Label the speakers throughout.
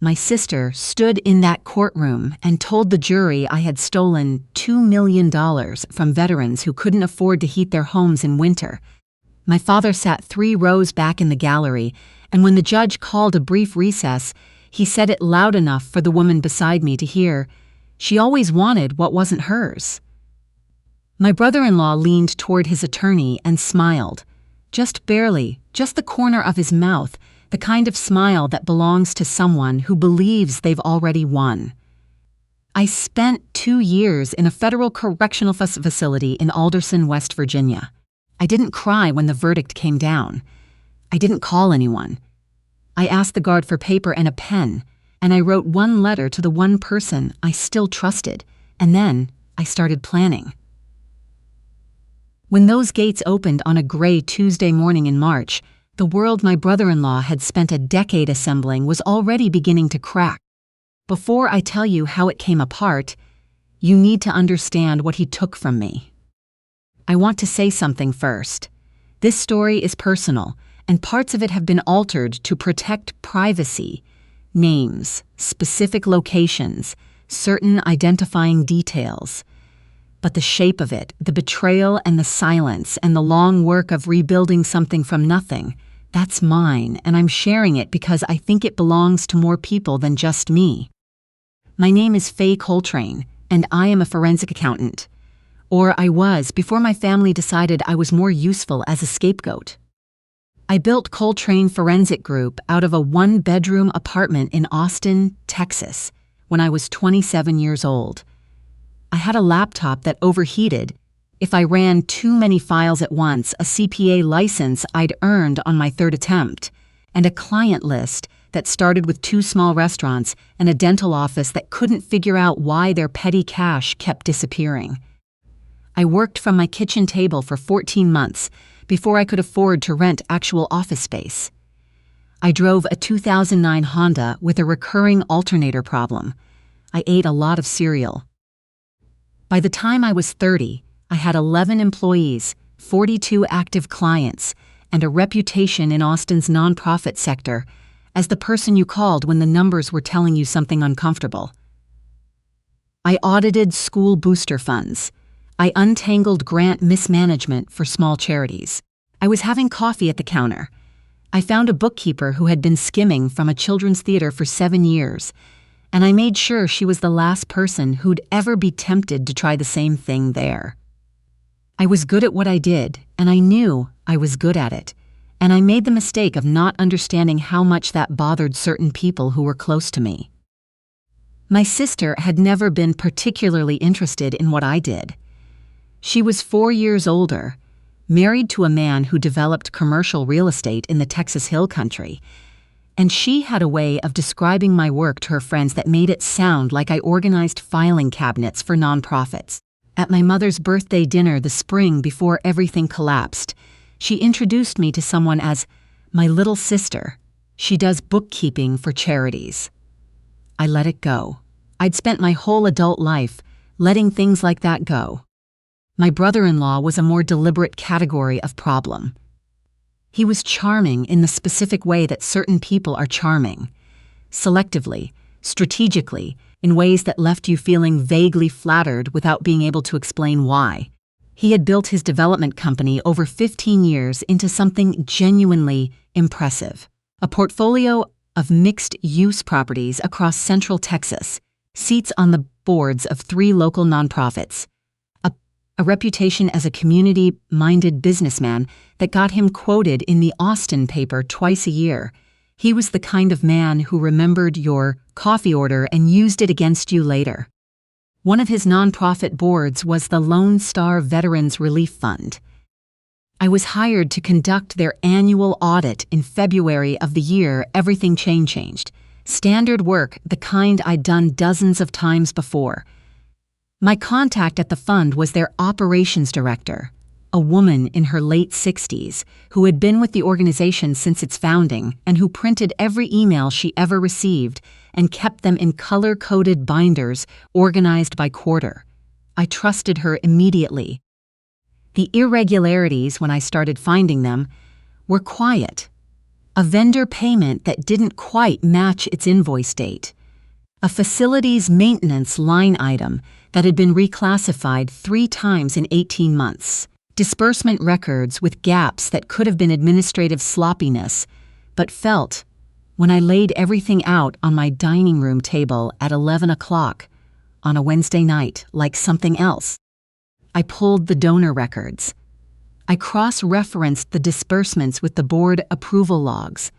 Speaker 1: My sister stood in that courtroom and told the jury I had stolen $2 million from veterans who couldn't afford to heat their homes in winter. My father sat 3 rows back in the gallery, and when the judge called a brief recess, he said it loud enough for the woman beside me to hear. She always wanted what wasn't hers. My brother-in-law leaned toward his attorney and smiled. Just barely, just the corner of his mouth, the kind of smile that belongs to someone who believes they've already won. I spent 2 years in a federal correctional facility in Alderson, West Virginia. I didn't cry when the verdict came down. I didn't call anyone. I asked the guard for paper and a pen, and I wrote one letter to the one person I still trusted, and then I started planning. When those gates opened on a gray Tuesday morning in March, the world my brother-in-law had spent a decade assembling was already beginning to crack. Before I tell you how it came apart, you need to understand what he took from me. I want to say something first. This story is personal, and parts of it have been altered to protect privacy, names, specific locations, certain identifying details. But the shape of it, the betrayal and the silence and the long work of rebuilding something from nothing, that's mine, and I'm sharing it because I think it belongs to more people than just me. My name is Faye Coltrane, and I am a forensic accountant. Or I was before my family decided I was more useful as a scapegoat. I built Coltrane Forensic Group out of a 1-bedroom apartment in Austin, Texas, when I was 27 years old. I had a laptop that overheated. If I ran too many files at once, a CPA license I'd earned on my 3rd attempt, and a client list that started with 2 small restaurants and a dental office that couldn't figure out why their petty cash kept disappearing. I worked from my kitchen table for 14 months before I could afford to rent actual office space. I drove a 2009 Honda with a recurring alternator problem. I ate a lot of cereal. By the time I was 30, I had 11 employees, 42 active clients, and a reputation in Austin's nonprofit sector as the person you called when the numbers were telling you something uncomfortable. I audited school booster funds. I untangled grant mismanagement for small charities. I was having coffee at the counter. I found a bookkeeper who had been skimming from a children's theater for 7 years, and I made sure she was the last person who'd ever be tempted to try the same thing there. I was good at what I did, and I knew I was good at it, and I made the mistake of not understanding how much that bothered certain people who were close to me. My sister had never been particularly interested in what I did. She was 4 years older, married to a man who developed commercial real estate in the Texas Hill Country, and she had a way of describing my work to her friends that made it sound like I organized filing cabinets for nonprofits. At my mother's birthday dinner the spring before everything collapsed, she introduced me to someone as my little sister. She does bookkeeping for charities. I let it go. I'd spent my whole adult life letting things like that go. My brother-in-law was a more deliberate category of problem. He was charming in the specific way that certain people are charming, selectively, strategically, in ways that left you feeling vaguely flattered without being able to explain why. He had built his development company over 15 years into something genuinely impressive, a portfolio of mixed-use properties across central Texas, seats on the boards of 3 local nonprofits, a reputation as a community-minded businessman that got him quoted in the Austin paper twice a year. He was the kind of man who remembered your coffee order and used it against you later. One of his nonprofit boards was the Lone Star Veterans Relief Fund. I was hired to conduct their annual audit in February of the year everything changed. Standard work, the kind I'd done dozens of times before. My contact at the fund was their operations director, a woman in her late 60s who had been with the organization since its founding and who printed every email she ever received and kept them in color-coded binders organized by quarter. I trusted her immediately. The irregularities, when I started finding them, were quiet. A vendor payment that didn't quite match its invoice date. A facilities maintenance line item that had been reclassified 3 times in 18 months. Disbursement records with gaps that could have been administrative sloppiness, but felt, when I laid everything out on my dining room table at 11 o'clock on a Wednesday night, like something else. I pulled the donor records. I cross-referenced the disbursements with the board approval logs.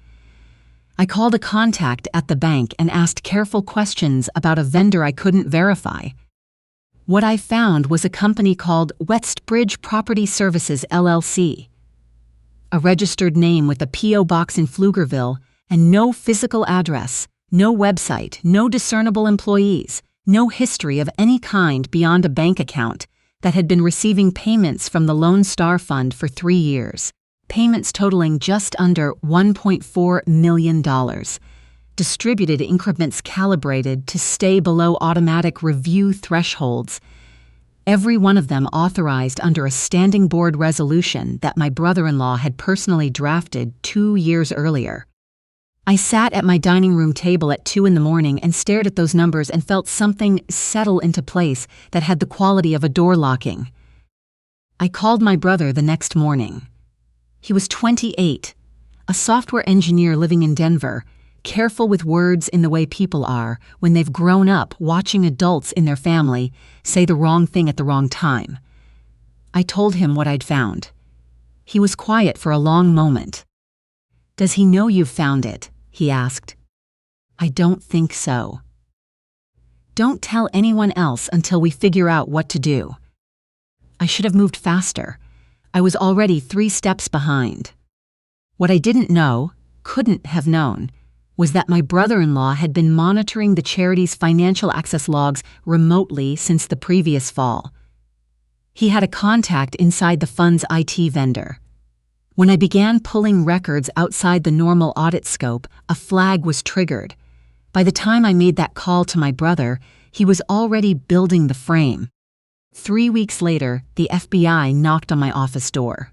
Speaker 1: I called a contact at the bank and asked careful questions about a vendor I couldn't verify. What I found was a company called Westbridge Property Services LLC, a registered name with a P.O. box in Pflugerville and no physical address, no website, no discernible employees, no history of any kind beyond a bank account that had been receiving payments from the Lone Star Fund for 3 years, payments totaling just under $1.4 million, distributed increments calibrated to stay below automatic review thresholds, every one of them authorized under a standing board resolution that my brother-in-law had personally drafted 2 years earlier. I sat at my dining room table at 2 in the morning and stared at those numbers and felt something settle into place that had the quality of a door locking. I called my brother the next morning. He was 28, a software engineer living in Denver, careful with words in the way people are when they've grown up watching adults in their family say the wrong thing at the wrong time. I told him what I'd found. He was quiet for a long moment. "Does he know you've found it?" he asked. "I don't think so." "Don't tell anyone else until we figure out what to do." I should have moved faster. I was already 3 steps behind. What I didn't know, couldn't have known, was that my brother-in-law had been monitoring the charity's financial access logs remotely since the previous fall. He had a contact inside the fund's IT vendor. When I began pulling records outside the normal audit scope, a flag was triggered. By the time I made that call to my brother, he was already building the frame. 3 weeks later, the FBI knocked on my office door.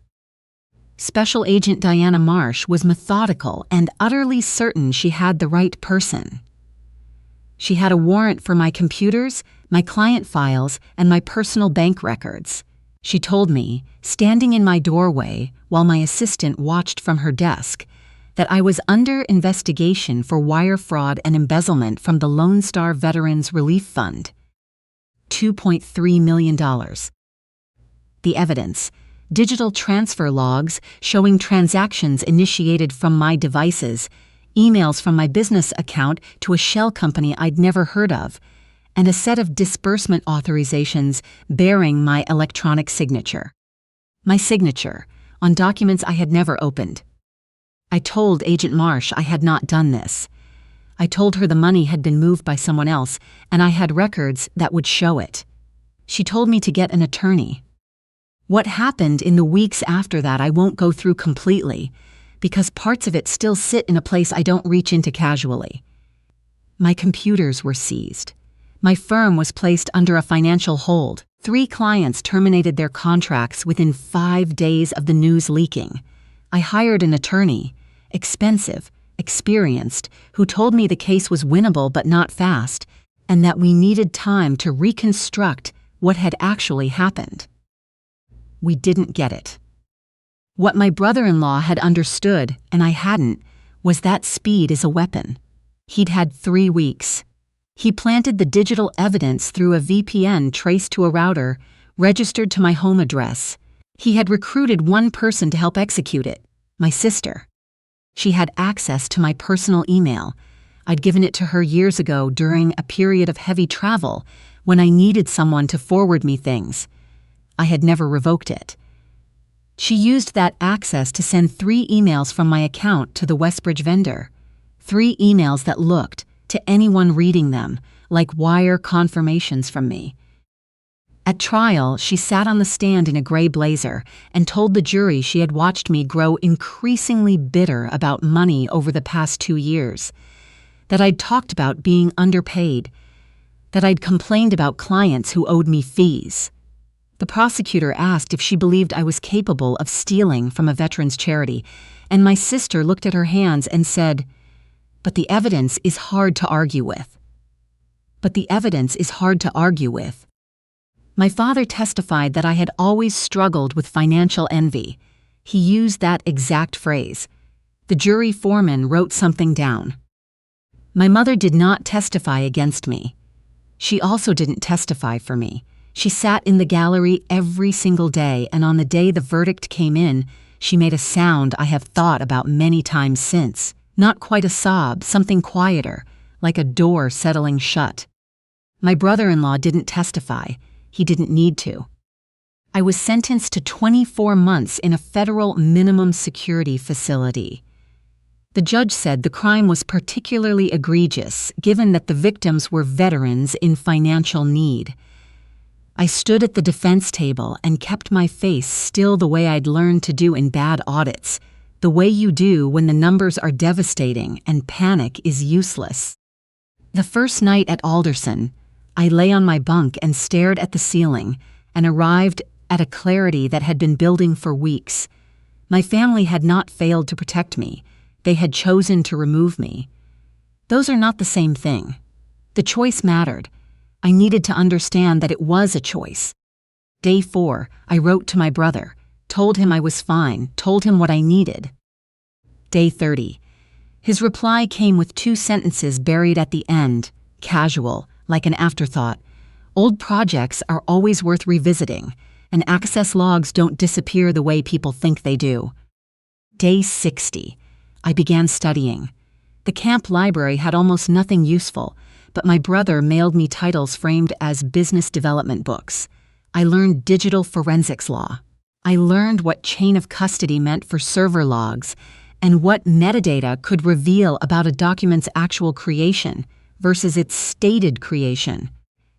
Speaker 1: Special Agent Diana Marsh was methodical and utterly certain she had the right person. She had a warrant for my computers, my client files, and my personal bank records. She told me, standing in my doorway while my assistant watched from her desk, that I was under investigation for wire fraud and embezzlement from the Lone Star Veterans Relief Fund. $2.3 million. The evidence: digital transfer logs showing transactions initiated from my devices, emails from my business account to a shell company I'd never heard of, and a set of disbursement authorizations bearing my electronic signature. My signature on documents I had never opened. I told Agent Marsh I had not done this. I told her the money had been moved by someone else, and I had records that would show it. She told me to get an attorney. What happened in the weeks after that I won't go through completely, because parts of it still sit in a place I don't reach into casually. My computers were seized. My firm was placed under a financial hold. 3 clients terminated their contracts within 5 days of the news leaking. I hired an attorney, expensive, experienced, who told me the case was winnable but not fast, and that we needed time to reconstruct what had actually happened. We didn't get it. What my brother-in-law had understood, and I hadn't, was that speed is a weapon. He'd had 3 weeks. He planted the digital evidence through a VPN traced to a router, registered to my home address. He had recruited one person to help execute it, my sister. She had access to my personal email. I'd given it to her years ago during a period of heavy travel when I needed someone to forward me things. I had never revoked it. She used that access to send 3 emails from my account to the Westbridge vendor. 3 emails that looked, to anyone reading them, like wire confirmations from me. At trial, she sat on the stand in a gray blazer and told the jury she had watched me grow increasingly bitter about money over the past 2 years, that I'd talked about being underpaid, that I'd complained about clients who owed me fees. The prosecutor asked if she believed I was capable of stealing from a veterans charity, and my sister looked at her hands and said, "But the evidence is hard to argue with." But the evidence is hard to argue with. My father testified that I had always struggled with financial envy. He used that exact phrase. The jury foreman wrote something down. My mother did not testify against me. She also didn't testify for me. She sat in the gallery every single day, and on the day the verdict came in, she made a sound I have thought about many times since. Not quite a sob, something quieter, like a door settling shut. My brother-in-law didn't testify. He didn't need to. I was sentenced to 24 months in a federal minimum security facility. The judge said the crime was particularly egregious, given that the victims were veterans in financial need. I stood at the defense table and kept my face still the way I'd learned to do in bad audits, the way you do when the numbers are devastating and panic is useless. The first night at Alderson, I lay on my bunk and stared at the ceiling and arrived at a clarity that had been building for weeks. My family had not failed to protect me. They had chosen to remove me. Those are not the same thing. The choice mattered. I needed to understand that it was a choice. Day 4, I wrote to my brother, told him I was fine, told him what I needed. Day 30. His reply came with 2 sentences buried at the end, casual, like an afterthought. Old projects are always worth revisiting, and access logs don't disappear the way people think they do. Day 60. I began studying. The camp library had almost nothing useful, but my brother mailed me titles framed as business development books. I learned digital forensics law. I learned what chain of custody meant for server logs and what metadata could reveal about a document's actual creation versus its stated creation,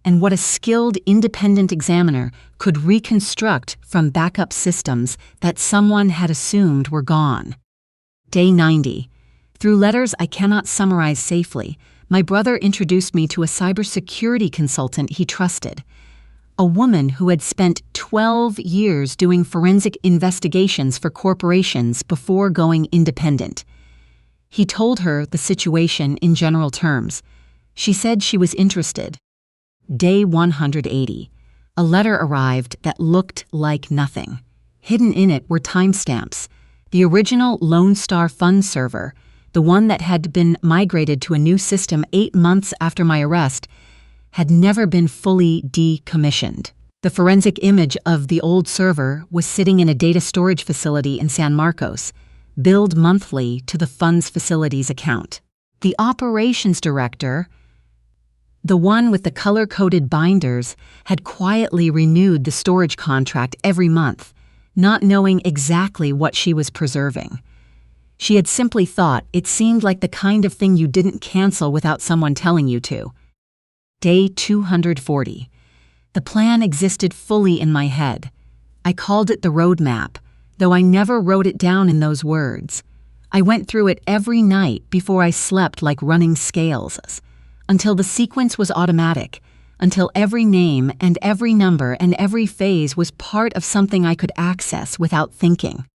Speaker 1: and what a skilled independent examiner could reconstruct from backup systems that someone had assumed were gone. Day 90. Through letters I cannot summarize safely, my brother introduced me to a cybersecurity consultant he trusted, a woman who had spent 12 years doing forensic investigations for corporations before going independent. He told her the situation in general terms. She said she was interested. Day 180. A letter arrived that looked like nothing. Hidden in it were timestamps. The original Lone Star Fund server, the one that had been migrated to a new system 8 months after my arrest, had never been fully decommissioned. The forensic image of the old server was sitting in a data storage facility in San Marcos, billed monthly to the fund's facilities account. The operations director, the one with the color-coded binders, had quietly renewed the storage contract every month, not knowing exactly what she was preserving. She had simply thought it seemed like the kind of thing you didn't cancel without someone telling you to. Day 240. The plan existed fully in my head. I called it the roadmap, though I never wrote it down in those words. I went through it every night before I slept like running scales, until the sequence was automatic, until every name and every number and every phase was part of something I could access without thinking.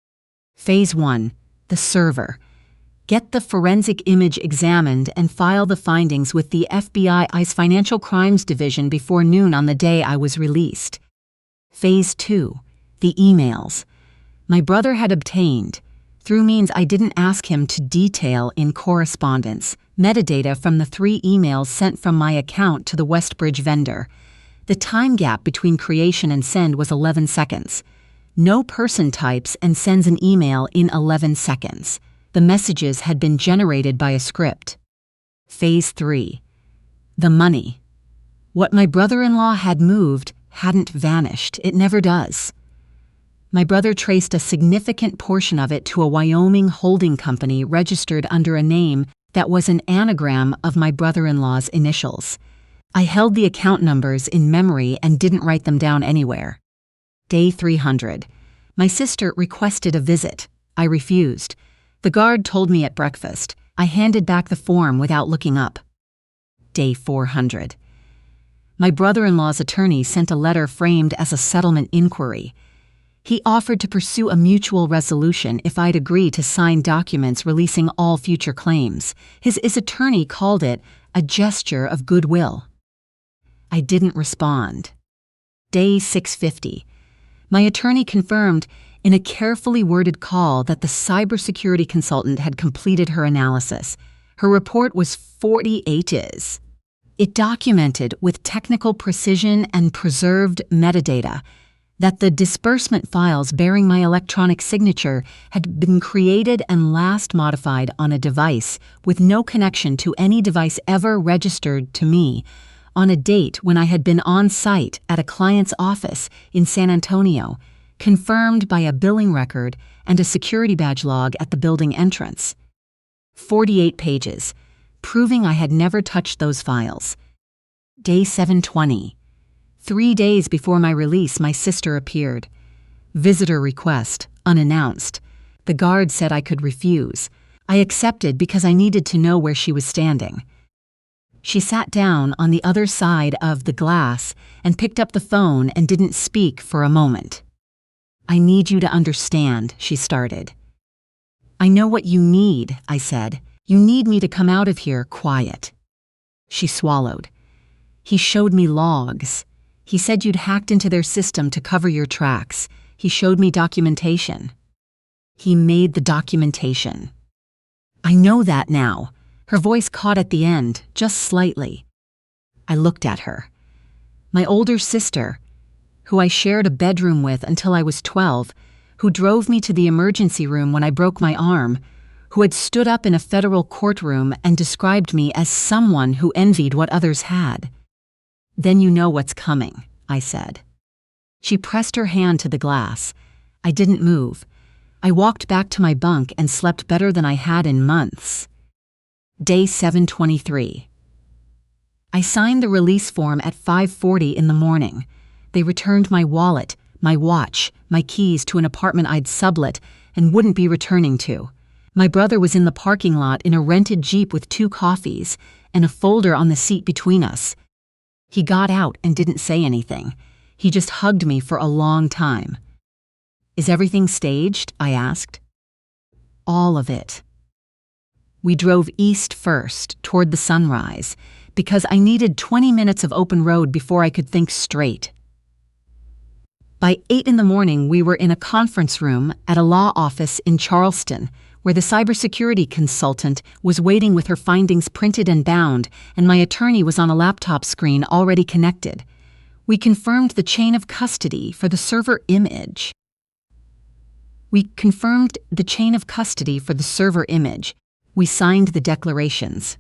Speaker 1: Phase 1. The server. Get the forensic image examined and file the findings with the FBI's Financial Crimes Division before noon on the day I was released. Phase 2. The emails. My brother had obtained, through means I didn't ask him to detail in correspondence, metadata from the 3 emails sent from my account to the Westbridge vendor. The time gap between creation and send was 11 seconds. No person types and sends an email in 11 seconds. The messages had been generated by a script. Phase 3. The money. What my brother-in-law had moved hadn't vanished. It never does. My brother traced a significant portion of it to a Wyoming holding company registered under a name that was an anagram of my brother-in-law's initials. I held the account numbers in memory and didn't write them down anywhere. Day 300. My sister requested a visit. I refused. The guard told me at breakfast. I handed back the form without looking up. Day 400. My brother-in-law's attorney sent a letter framed as a settlement inquiry. He offered to pursue a mutual resolution if I'd agree to sign documents releasing all future claims. His attorney called it a gesture of goodwill. I didn't respond. Day 650. My attorney confirmed in a carefully worded call that the cybersecurity consultant had completed her analysis. Her report was 40 pages. It documented with technical precision and preserved metadata that the disbursement files bearing my electronic signature had been created and last modified on a device with no connection to any device ever registered to me on a date when I had been on site at a client's office in San Antonio, confirmed by a billing record and a security badge log at the building entrance. 48 pages, proving I had never touched those files. Day 720. 3 days before my release, my sister appeared. Visitor request, unannounced. The guard said I could refuse. I accepted because I needed to know where she was standing. She sat down on the other side of the glass and picked up the phone and didn't speak for a moment. "I need you to understand," she started. "I know what you need," I said. "You need me to come out of here quiet." She swallowed. "He showed me logs. He said you'd hacked into their system to cover your tracks. He showed me documentation." "He made the documentation." "I know that now." Her voice caught at the end, just slightly. I looked at her. My older sister, who I shared a bedroom with until I was 12, who drove me to the emergency room when I broke my arm, who had stood up in a federal courtroom and described me as someone who envied what others had. "Then you know what's coming," I said. She pressed her hand to the glass. I didn't move. I walked back to my bunk and slept better than I had in months. Day 723. I signed the release form at 5:40 in the morning. They returned my wallet, my watch, my keys to an apartment I'd sublet and wouldn't be returning to. My brother was in the parking lot in a rented Jeep with 2 coffees and a folder on the seat between us. He got out and didn't say anything. He just hugged me for a long time. "Is everything staged?" I asked. "All of it." We drove east first, toward the sunrise, because I needed 20 minutes of open road before I could think straight. By 8 in the morning, we were in a conference room at a law office in Charleston, where the cybersecurity consultant was waiting with her findings printed and bound, and my attorney was on a laptop screen already connected. We confirmed the chain of custody for the server image. We signed the declarations.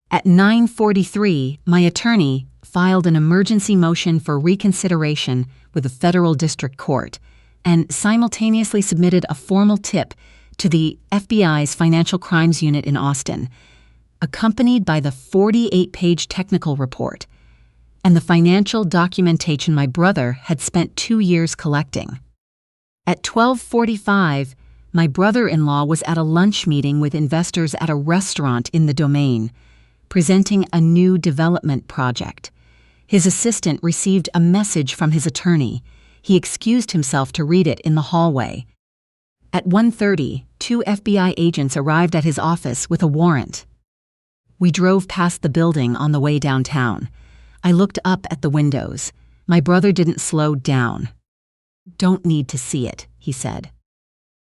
Speaker 1: At 9:43, my attorney filed an emergency motion for reconsideration with the federal district court and simultaneously submitted a formal tip to the FBI's Financial Crimes Unit in Austin, accompanied by the 48-page technical report and the financial documentation my brother had spent 2 years collecting. At 12:45, my brother-in-law was at a lunch meeting with investors at a restaurant in the Domain, presenting a new development project. His assistant received a message from his attorney. He excused himself to read it in the hallway. At 1:30, 2 FBI agents arrived at his office with a warrant. We drove past the building on the way downtown. I looked up at the windows. My brother didn't slow down. "Don't need to see it," he said.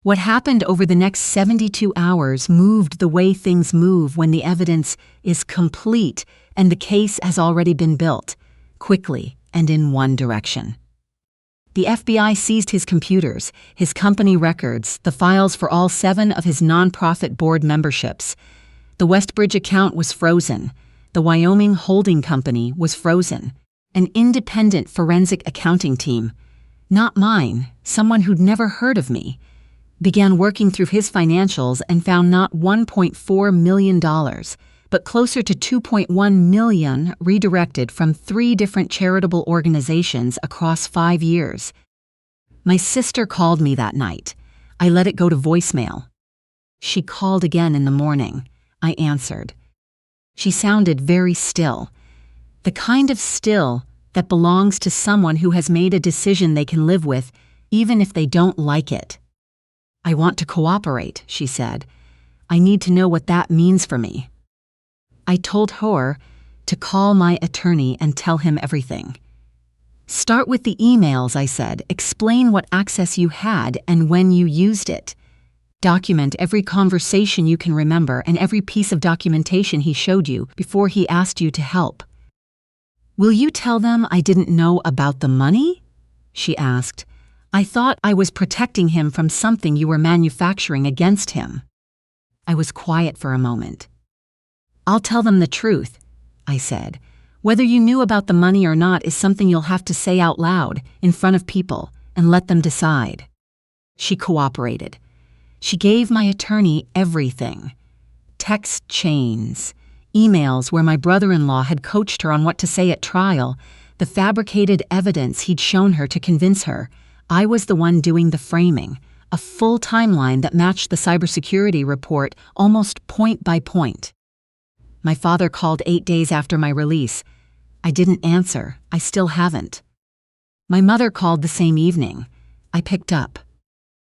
Speaker 1: What happened over the next 72 hours moved the way things move when the evidence is complete and the case has already been built, quickly and in one direction. The FBI seized his computers, his company records, the files for all 7 of his nonprofit board memberships. The Westbridge account was frozen. The Wyoming holding company was frozen. An independent forensic accounting team, not mine, someone who'd never heard of me, began working through his financials and found not $1.4 million, but closer to $2.1 million redirected from 3 different charitable organizations across 5 years. My sister called me that night. I let it go to voicemail. She called again in the morning. I answered. She sounded very still, the kind of still that belongs to someone who has made a decision they can live with even if they don't like it. I want to cooperate, she said. I need to know what that means for me. I told her to call my attorney and tell him everything. Start with the emails, I said. Explain what access you had and when you used it. Document every conversation you can remember and every piece of documentation he showed you before he asked you to help. Will you tell them I didn't know about the money? She asked. I thought I was protecting him from something you were manufacturing against him. I was quiet for a moment. I'll tell them the truth, I said. Whether you knew about the money or not is something you'll have to say out loud, in front of people, and let them decide. She cooperated. She gave my attorney everything. Text chains, emails where my brother-in-law had coached her on what to say at trial, the fabricated evidence he'd shown her to convince her. I was the one doing the framing, a full timeline that matched the cybersecurity report almost point by point. My father called 8 days after my release. I didn't answer. I still haven't. My mother called the same evening. I picked up.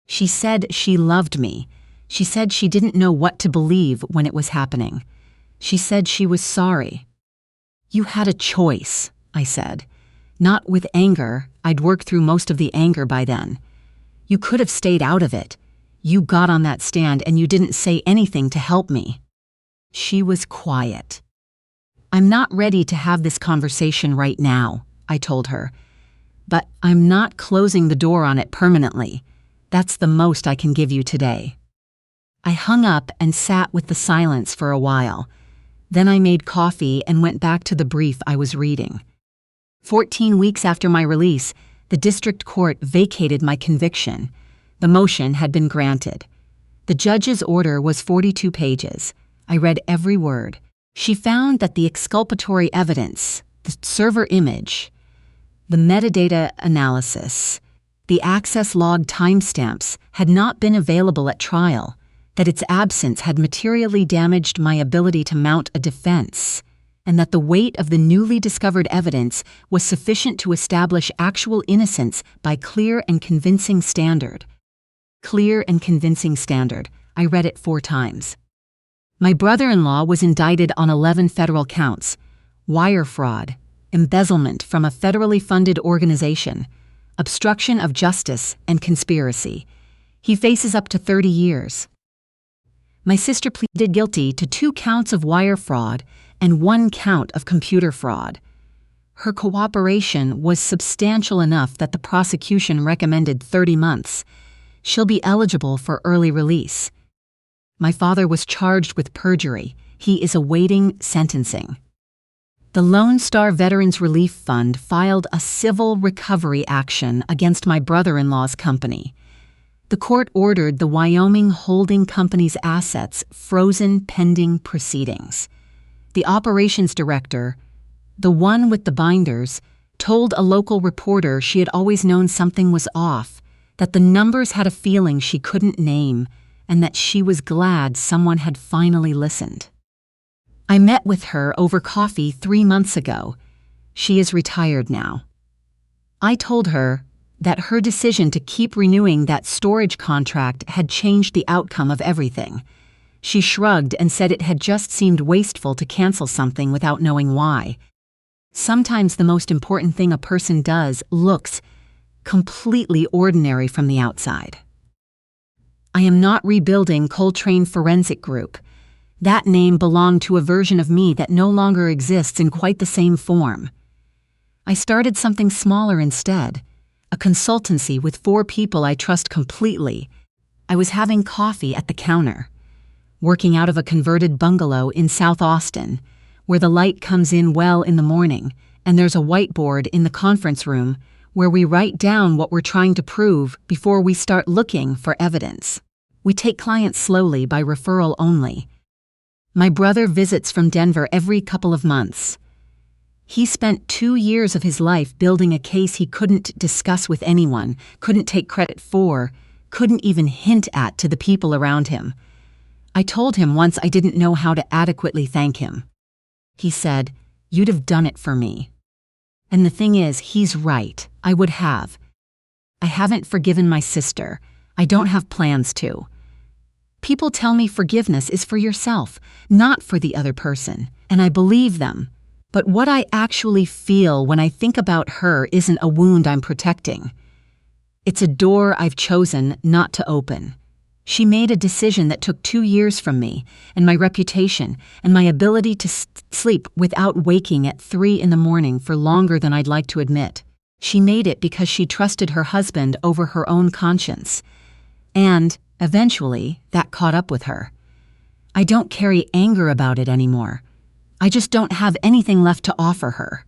Speaker 1: She said she loved me. She said she didn't know what to believe when it was happening. She said she was sorry. You had a choice, I said. Not with anger. I'd worked through most of the anger by then. You could have stayed out of it. You got on that stand and you didn't say anything to help me. She was quiet. I'm not ready to have this conversation right now, I told her. But I'm not closing the door on it permanently. That's the most I can give you today. I hung up and sat with the silence for a while. Then I made coffee and went back to the brief I was reading. 14 weeks after my release, the district court vacated my conviction. The motion had been granted. The judge's order was 42 pages. I read every word. She found that the exculpatory evidence, the server image, the metadata analysis, the access log timestamps had not been available at trial, that its absence had materially damaged my ability to mount a defense, and that the weight of the newly discovered evidence was sufficient to establish actual innocence by clear and convincing standard. Clear and convincing standard. I read it 4 times. My brother-in-law was indicted on 11 federal counts: wire fraud, embezzlement from a federally funded organization, obstruction of justice, and conspiracy. He faces up to 30 years. My sister pleaded guilty to 2 counts of wire fraud and 1 count of computer fraud. Her cooperation was substantial enough that the prosecution recommended 30 months. She'll be eligible for early release. My father was charged with perjury. He is awaiting sentencing. The Lone Star Veterans Relief Fund filed a civil recovery action against my brother-in-law's company. The court ordered the Wyoming holding company's assets frozen pending proceedings. The operations director, the one with the binders, told a local reporter she had always known something was off, that the numbers had a feeling she couldn't name, and that she was glad someone had finally listened. I met with her over coffee 3 months ago. She is retired now. I told her that her decision to keep renewing that storage contract had changed the outcome of everything. She shrugged and said it had just seemed wasteful to cancel something without knowing why. Sometimes the most important thing a person does looks completely ordinary from the outside. I am not rebuilding Coltrane Forensic Group. That name belonged to a version of me that no longer exists in quite the same form. I started something smaller instead, a consultancy with 4 people I trust completely. I was having coffee at the counter, working out of a converted bungalow in South Austin, where the light comes in well in the morning, and there's a whiteboard in the conference room where we write down what we're trying to prove before we start looking for evidence. We take clients slowly by referral only. My brother visits from Denver every couple of months. He spent 2 years of his life building a case he couldn't discuss with anyone, couldn't take credit for, couldn't even hint at to the people around him. I told him once I didn't know how to adequately thank him. He said, "You'd have done it for me." And the thing is, he's right. I would have. I haven't forgiven my sister. I don't have plans to. People tell me forgiveness is for yourself, not for the other person, and I believe them. But what I actually feel when I think about her isn't a wound I'm protecting. It's a door I've chosen not to open. She made a decision that took 2 years from me, and my reputation, and my ability to sleep without waking at 3 in the morning for longer than I'd like to admit. She made it because she trusted her husband over her own conscience. And, eventually, that caught up with her. I don't carry anger about it anymore. I just don't have anything left to offer her.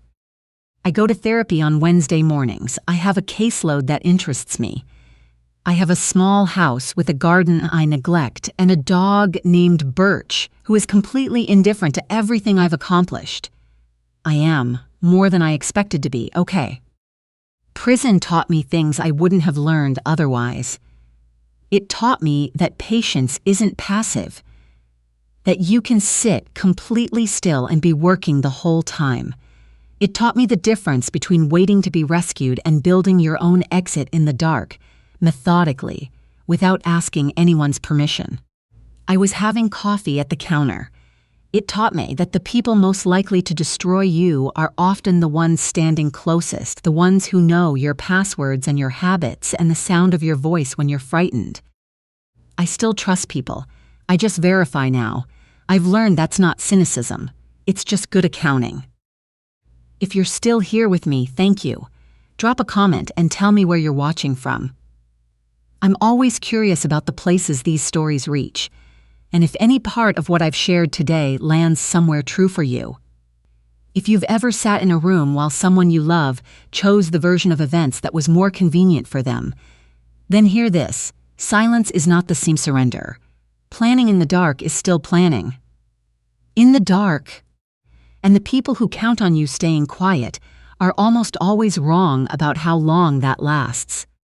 Speaker 1: I go to therapy on Wednesday mornings. I have a caseload that interests me. I have a small house with a garden I neglect and a dog named Birch who is completely indifferent to everything I've accomplished. I am, more than I expected to be, okay. Prison taught me things I wouldn't have learned otherwise. It taught me that patience isn't passive, that you can sit completely still and be working the whole time. It taught me the difference between waiting to be rescued and building your own exit in the dark, methodically, without asking anyone's permission. I was having coffee at the counter. It taught me that the people most likely to destroy you are often the ones standing closest, the ones who know your passwords and your habits and the sound of your voice when you're frightened. I still trust people. I just verify now. I've learned that's not cynicism. It's just good accounting. If you're still here with me, thank you. Drop a comment and tell me where you're watching from. I'm always curious about the places these stories reach, and if any part of what I've shared today lands somewhere true for you. If you've ever sat in a room while someone you love chose the version of events that was more convenient for them, then hear this: silence is not the same surrender. Planning in the dark is still planning. In the dark. And the people who count on you staying quiet are almost always wrong about how long that lasts.